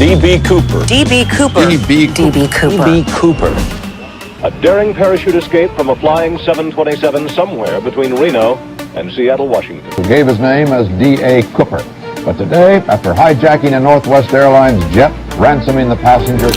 D.B. Cooper. D.B. Cooper. D.B. D.B. Cooper. D.B. Cooper. A daring parachute escape from a flying 727 somewhere between Reno and Seattle, Washington. Who gave his name as D.A. Cooper. But today, after hijacking a Northwest Airlines jet, ransoming the passengers...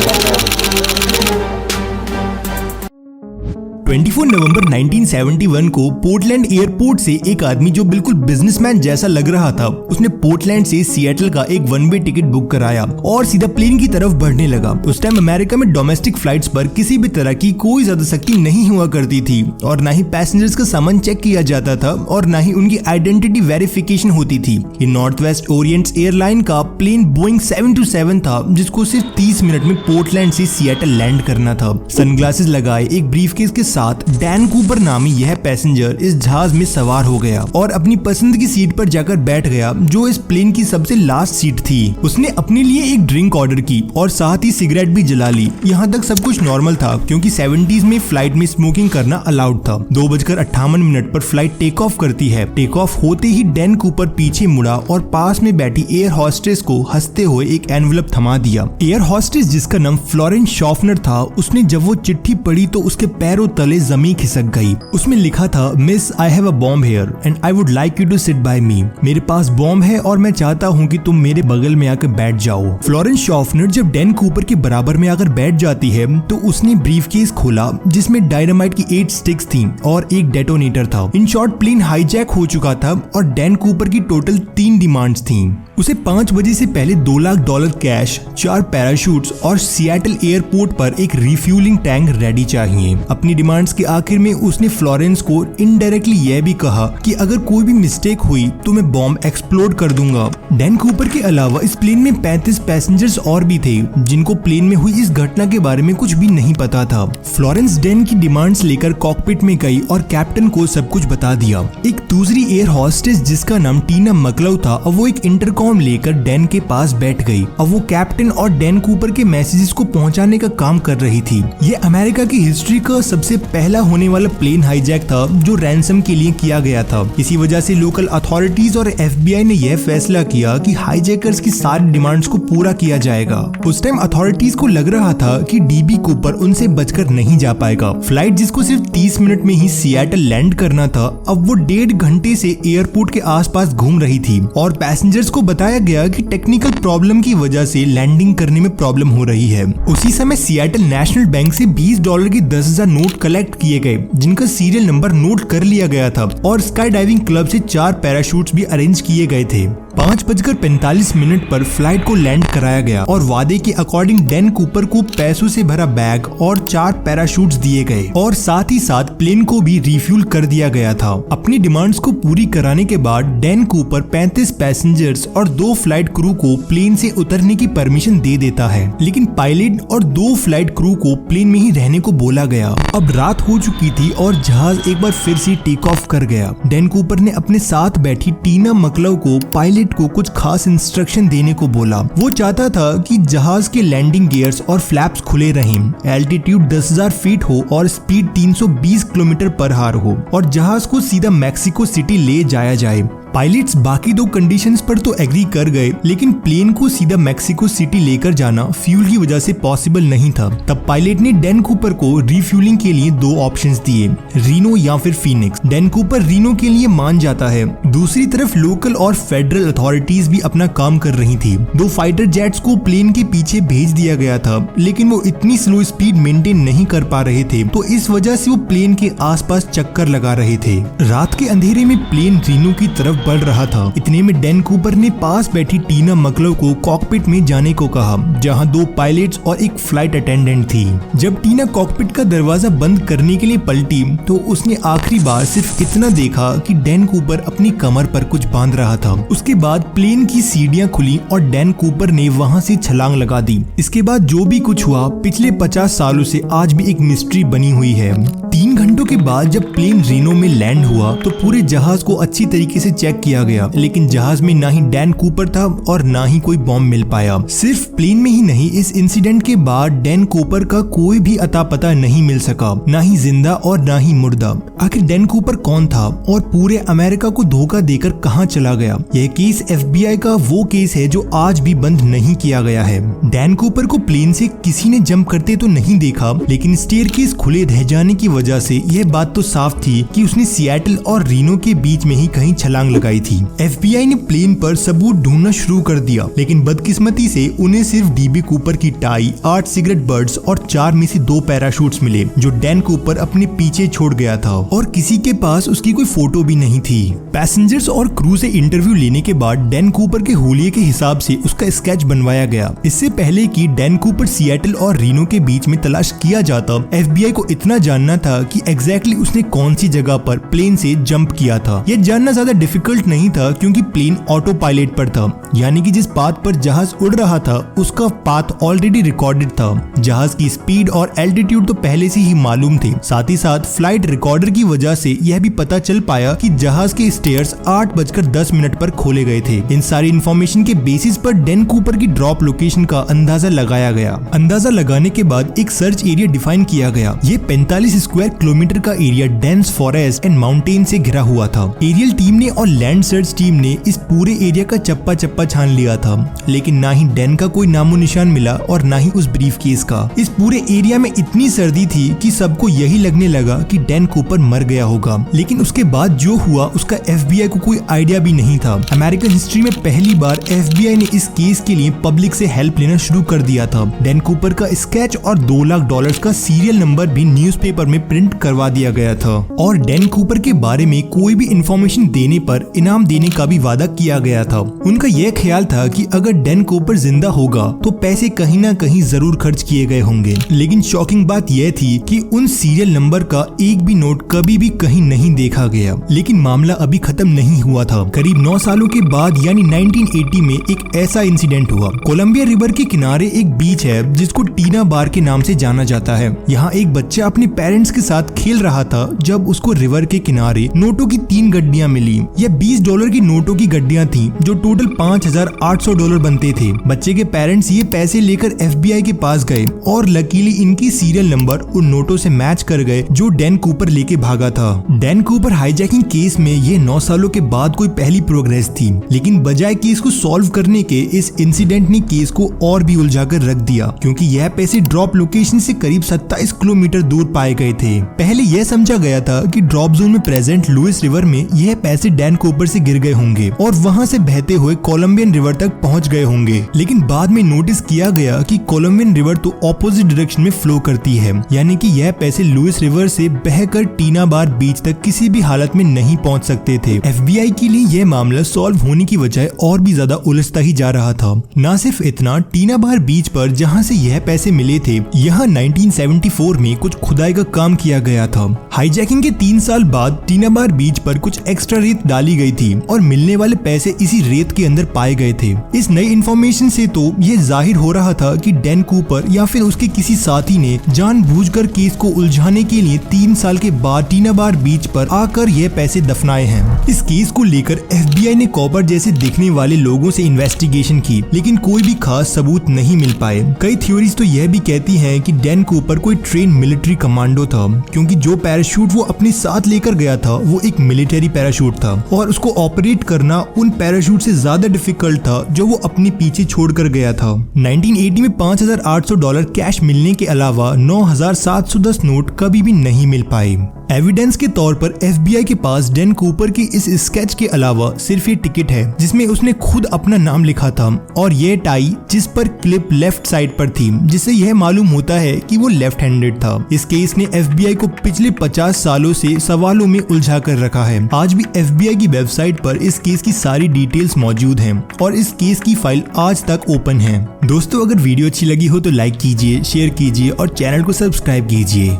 24 नवंबर 1971 को Portland airport से एक आदमी जो बिल्कुल businessman जैसा लग रहा था, उसने पोर्टलैंड से सिएटल का एक वन वे टिकट बुक कराया और सीधा प्लेन की तरफ बढ़ने लगा। उस टाइम अमेरिका में डोमेस्टिक फ्लाइट्स पर किसी भी तरह की कोई ज्यादा सख्ती नहीं हुआ करती थी और ना ही पैसेंजर्स का सामान चेक किया जाता था और ना ही उनकी आइडेंटिटी वेरिफिकेशन होती थी। ये नॉर्थ वेस्ट ओरिएंट्स एयरलाइन का प्लेन बोइंग 727 था, जिसको सिर्फ 30 मिनट में पोर्टलैंड से सिएटल लैंड करना था। सनग्लासेस लगाए एक ब्रीफकेस के साथ डैन कूपर नामी यह पैसेंजर इस जहाज में सवार हो गया और अपनी पसंद की सीट पर जाकर बैठ गया, जो इस प्लेन की सबसे लास्ट सीट थी। उसने अपने लिए एक ड्रिंक ऑर्डर की और साथ ही सिगरेट भी जला ली। यहाँ तक सब कुछ नॉर्मल था क्योंकि 70s में फ्लाइट में स्मोकिंग करना अलाउड था। 2:58 पर फ्लाइट टेक ऑफ करती है। टेक ऑफ होते ही डैन कूपर पीछे मुड़ा और पास में बैठी एयर हॉस्टेस को हंसते हुए एक एनवलप थमा दिया। एयर हॉस्टेस जिसका नाम फ्लोरेंस शॉफनर था, उसने जब वो चिट्ठी पढ़ी तो उसके पैरों तले जमीन खिसक गई। उसमें लिखा था, miss I have a bomb here and I would like you to sit by me. मेरे पास बॉम्ब है और मैं चाहता हूँ कि तुम मेरे बगल में आकर बैठ जाओ। फ्लोरेंस शॉफनर जब डैन कूपर के बराबर में आकर बैठ जाती है तो उसने ब्रीफकेस खोला जिसमें डायनामाइट की 8 स्टिक्स थी और एक डेटोनेटर था। इन शॉर्ट प्लेन हाईजैक हो चुका था और डैन कूपर की टोटल 3 डिमांड्स थी। उसे 5 बजे से पहले $2 लाख कैश, 4 पैराशूट्स और सिएटल एयरपोर्ट पर एक रिफ्यूलिंग टैंक रेडी चाहिए। अपनी डिमांड्स के आखिर में उसने फ्लोरेंस को इनडायरेक्टली यह भी कहा कि अगर कोई भी मिस्टेक हुई तो मैं बॉम्ब एक्सप्लोड कर दूंगा। डैन कूपर के अलावा इस प्लेन में 35 पैसेंजर्स और भी थे जिनको प्लेन में हुई इस घटना के बारे में कुछ भी नहीं पता था। फ्लोरेंस डैन की डिमांड्स लेकर कॉकपिट में गई और कैप्टन को सब कुछ बता दिया। एक दूसरी एयर हॉस्टेस जिसका नाम टीना मकलव था, अब वो एक इंटरकॉम लेकर डैन के पास बैठ गई। अब वो कैप्टन और डैन कूपर के मैसेजेस को पहुंचाने का काम कर रही थी। ये अमेरिका की हिस्ट्री का सबसे पहला होने वाला प्लेन हाईजैक था जो रैंसम के लिए किया गया था। इसी वजह से लोकल अथॉरिटीज और FBI ने यह फैसला किया कि हाईजैकर्स की सारी डिमांड्स को पूरा किया जाएगा। उस टाइम अथॉरिटीज को लग रहा था कि डीबी कूपर उनसे बचकर नहीं जा पाएगा। फ्लाइट जिसको सिर्फ 30 मिनट में ही सिएटल लैंड करना था, अब वो 1.5 घंटे से एयरपोर्ट के आसपास घूम रही थी और पैसेंजर्स को बताया गया कि टेक्निकल प्रॉब्लम की वजह से लैंडिंग करने में प्रॉब्लम हो रही है। उसी समय सिएटल नेशनल बैंक से $20 के 10,000 नोट कलेक्ट किए गए जिनका सीरियल नंबर नोट कर लिया गया था और स्काई डाइविंग क्लब से 4 पैराशूट्स भी अरेंज किए गए थे। 5:45 पर फ्लाइट को लैंड कराया गया और वादे के अकॉर्डिंग डैन कूपर को पैसों से भरा बैग और 4 पैराशूट्स दिए गए और साथ ही साथ प्लेन को भी रिफ्यूल कर दिया गया था। अपनी डिमांड्स को पूरी कराने के बाद डैन कूपर 35 पैसेंजर्स और 2 फ्लाइट क्रू को प्लेन से उतरने की परमिशन दे देता है, लेकिन पायलट और 2 फ्लाइट क्रू को प्लेन में ही रहने को बोला गया। अब रात हो चुकी थी और जहाज एक बार फिर से टेक ऑफ कर गया। डैन कूपर ने अपने साथ बैठी टीना मकलव को पायलट को कुछ खास इंस्ट्रक्शन देने को बोला। वो चाहता था कि जहाज के लैंडिंग गियर्स और फ्लैप्स खुले रहें, एल्टीट्यूड 10,000 फीट हो और स्पीड 320 किलोमीटर पर आवर हो और जहाज को सीधा मैक्सिको सिटी ले जाया जाए। पायलट्स बाकी 2 कंडीशंस पर तो एग्री कर गए, लेकिन प्लेन को सीधा मैक्सिको सिटी लेकर जाना फ्यूल की वजह से पॉसिबल नहीं था। तब पायलट ने डैन कूपर को रिफ्यूलिंग के लिए 2 ऑप्शंस दिए, रीनो या फिर फीनिक्स। डैन कूपर रीनो के लिए मान जाता है। दूसरी तरफ लोकल और फेडरल अथॉरिटीज भी अपना काम कर रही थी। 2 फाइटर जेट्स को प्लेन के पीछे भेज दिया गया था, लेकिन वो इतनी स्लो स्पीड मेंटेन नहीं कर पा रहे थे, तो इस वजह से वो प्लेन के आसपास चक्कर लगा रहे थे। रात के अंधेरे में प्लेन रीनो की तरफ बढ़ रहा था। इतने में डैन कूपर ने पास बैठी टीना मकलव को कॉकपिट में जाने को कहा, जहां 2 पायलट्स और एक फ्लाइट अटेंडेंट थी। जब टीना कॉकपिट का दरवाजा बंद करने के लिए पलटी तो उसने आखिरी बार सिर्फ इतना देखा कि डैन कूपर अपनी कमर पर कुछ बांध रहा था। उसके बाद प्लेन की सीढ़ियां खुली और डैन कूपर ने वहां से छलांग लगा दी। इसके बाद जो भी कुछ हुआ पिछले 50 सालों से आज भी एक मिस्ट्री बनी हुई है। 3 घंटों के बाद जब प्लेन रीनो में लैंड हुआ तो पूरे जहाज को अच्छी तरीके से चेक चेक किया गया, लेकिन जहाज में ना ही डैन कूपर था और ना ही कोई बॉम्ब मिल पाया। सिर्फ प्लेन में ही नहीं, इस इंसिडेंट के बाद डैन कूपर का कोई भी अता पता नहीं मिल सका, ना ही जिंदा और ना ही मुर्दा। आखिर डैन कूपर कौन था और पूरे अमेरिका को धोखा देकर कहां चला गया? यह केस FBI का वो केस है जो आज भी बंद नहीं किया गया है। डैन कूपर को प्लेन से किसी ने जंप करते तो नहीं देखा, लेकिन स्टेयरकेस खुले रह जाने की वजह से यह बात तो साफ थी कि उसने सिएटल और रीनो के बीच में ही कहीं छलांग लगाई थी। FBI ने प्लेन पर सबूत ढूंढना शुरू कर दिया, लेकिन बदकिस्मती से उन्हें सिर्फ DB कूपर की टाई, 8 सिगरेट बर्ड्स और 4 में से 2 पैराशूट्स मिले जो डैन कूपर अपने पीछे छोड़ गया था, और किसी के पास उसकी कोई फोटो भी नहीं थी। पैसेंजर्स और क्रू से इंटरव्यू लेने के बाद डैन कूपर के हुलिये के हिसाब से उसका स्केच बनवाया गया। इससे पहले कि डैन कूपर सिएटल और रीनो के बीच में तलाश किया जाता, FBI को इतना जानना था कि एग्जैक्टली उसने कौन सी जगह पर प्लेन से जंप किया था। यह जानना ज्यादा डिफिकल्ट नहीं था क्योंकि प्लेन ऑटो पायलट पर था, यानी कि जिस पाथ पर जहाज उड़ रहा था उसका पाथ ऑलरेडी रिकॉर्डेड था। जहाज की स्पीड और एल्टीट्यूड तो पहले से ही मालूम थे। साथ ही साथ फ्लाइट रिकॉर्डर की वजह से यह भी पता चल पाया कि जहाज के स्टेयर्स 8:10 पर खोले गए थे। इन सारी इंफॉर्मेशन के बेसिस पर डैन कूपर की ड्रॉप लोकेशन का अंदाजा लगाया गया। अंदाजा लगाने के बाद एक सर्च एरिया डिफाइन किया गया। ये 45 स्क्वायर किलोमीटर का area dense forest and mountain से घिरा हुआ था। एरियल टीम ने और लैंड सर्च टीम ने इस पूरे एरिया का चप्पा चप्पा छान लिया था, लेकिन ना ही डैन का कोई नामो निशान मिला और ना ही उस ब्रीफकेस का। इस पूरे एरिया में इतनी सर्दी थी कि सबको यही लगने लगा कि डैन कूपर मर गया होगा, लेकिन उसके बाद जो हुआ उसका FBI को कोई आइडिया भी नहीं था। अमेरिकन हिस्ट्री में पहली बार FBI ने इस केस के लिए पब्लिक से हेल्प लेना शुरू कर दिया था। डैन कूपर का स्केच और $2 लाख का सीरियल नंबर भी न्यूज़पेपर में प्रिंट करवा दिया गया था, और डैन कूपर के बारे में कोई भी इंफॉर्मेशन देने पर इनाम देने का भी वादा किया गया था। उनका यह ख्याल था कि अगर डैन कूपर जिंदा होगा तो पैसे कहीं ना कहीं जरूर खर्च किए गए होंगे। लेकिन शॉकिंग बात यह थी कि उन सीरियल नंबर का एक भी नोट कभी भी कहीं नहीं देखा गया। लेकिन मामला अभी खत्म नहीं हुआ था। करीब 9 सालों के बाद यानी 1980 में एक ऐसा इंसिडेंट हुआ। कोलंबिया रिवर के किनारे एक बीच है जिसको टीना बार के नाम से जाना जाता है। यहाँ एक बच्चा अपने पेरेंट्स के साथ खेल रहा था जब उसको रिवर के किनारे नोटों की 3 गड्डियां मिली। यह $20 की नोटों की गड्डियां थी जो टोटल $5,800 बनते थे। बच्चे के पेरेंट्स ये पैसे लेकर FBI के पास गए और लकीली इनकी सीरियल नंबर उन नोटों से मैच कर गए जो डैन कूपर लेके भागा था। डैन कूपर हाईजैकिंग केस में ये 9 सालों के बाद कोई पहली प्रोग्रेस थी, लेकिन बजाय केस को सॉल्व करने के इस इंसिडेंट ने केस को और भी उलझाकर रख दिया, क्योंकि यह पैसे ड्रॉप लोकेशन से करीब 27 किलोमीटर दूर पाए गए थे। पहले यह समझा गया था कि ड्रॉप जोन में प्रेजेंट लुइस रिवर में यह पैसे डैन कूपर से गिर गए होंगे और वहां से बहते हुए कोलंबियन रिवर तक पहुंच गए होंगे, लेकिन बाद में नोटिस किया गया कि कोलंबियन रिवर तो ऑपोजिट डायरेक्शन में फ्लो करती है, यानी कि यह पैसे लुइस रिवर से बहकर टीना बार बीच तक किसी भी हालत में नहीं पहुंच सकते थे। FBI के लिए यह मामला सॉल्व होने की बजाय और भी ज्यादा उलझता ही जा रहा था। न सिर्फ इतना, टीना बार बीच पर जहां से यह पैसे मिले थे, यहाँ 1974 में कुछ खुदाई का काम किया गया था। हाईजैकिंग के 3 साल बाद टीना बार बीच पर कुछ एक्स्ट्रा रेत डाली गई थी और मिलने वाले पैसे इसी रेत के अंदर पाए गए थे। इस नई इन्फॉर्मेशन से तो यह जाहिर हो रहा था कि डैन कूपर या फिर उसके किसी साथी ने जानबूझकर केस को उलझाने के लिए 3 साल के बाद टीना बार बीच पर आकर यह पैसे दफनाए हैं। इस केस को लेकर FBI ने कॉपर जैसे दिखने वाले लोगों से इन्वेस्टिगेशन की, लेकिन कोई भी खास सबूत नहीं मिल पाए। कई थ्योरीज तो यह भी कहती हैं कि डैन कूपर कोई ट्रेन मिलिट्री कमांडो था, क्योंकि जो पैराशूट वो अपने साथ लेकर गया था वो एक मिलिट्री पैराशूट था और उसको ऑपरेट करना उन पैराशूट से ज्यादा डिफिकल्ट था जो वो अपने पीछे छोड़कर गया था। 1980 में $5,800 कैश मिलने के अलावा 9,710 नोट कभी भी नहीं मिल पाए। एविडेंस के तौर पर FBI के पास डैन कूपर की इस स्केच के अलावा सिर्फ ये टिकट है जिसमें उसने खुद अपना नाम लिखा था और ये टाई जिस पर क्लिप लेफ्ट साइड पर थी, जिससे यह मालूम होता है कि वो लेफ्ट हैंडेड था। इस केस ने FBI को पिछले 50 सालों से सवालों में उलझा कर रखा है। आज भी FBI की वेबसाइट पर इस केस की सारी डिटेल्स मौजूद हैं और इस केस की फाइल आज तक ओपन है। दोस्तों, अगर वीडियो अच्छी लगी हो तो लाइक कीजिए, शेयर कीजिए और चैनल को सब्सक्राइब कीजिए।